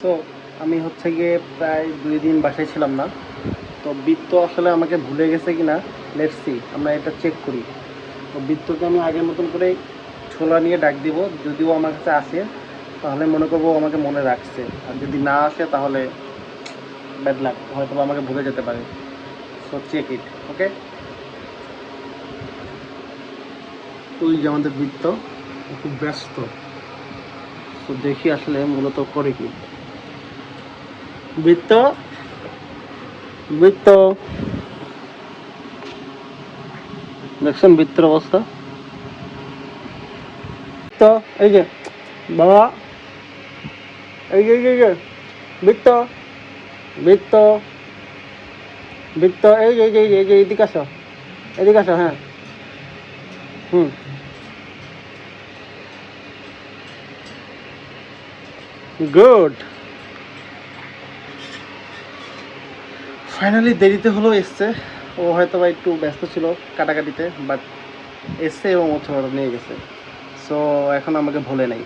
তো আমি হচ্ছে গিয়ে প্রায় 2 দিন বাসায় ছিলাম না। তো বৃত্ত আসলে আমাকে ভুলে গেছে কিনা, লেটস সি, আমরা এটা চেক করি। তো বৃত্তকে আমি আগের মতন করে ছোলা নিয়ে ডাক দিব। যদিও আমার কাছে আসে তাহলে মনে করবো আমাকে মনে রাখছে, আর যদি না আসে তাহলে ব্যাড লাক, হয়তো আমাকে ভুলে যেতে পারে। সো চেক ইট, ওকে। ওই যে আমাদের বৃত্ত খুব ব্যস্ত। তো দেখি আসলে মূলত করে কি। বৃত্ত, বৃত্ত, দেখছেন বৃত্তের অবস্থা? তো এই যে বাবা, এই যে বৃত্ত, বৃত্ত, বৃত্ত, এই যে এদিকে আসো, এদিকে আসো, হ্যাঁ। হুম, গুড। ফাইনালি দেরিতে হলেও এসছে। ও হয়তো বা একটু ব্যস্ত ছিল কাটাকাটিতে, বাট এসছে এবং হচ্ছে ওরা নিয়ে গেছে। সো এখন আমাকে ভোলে নাই।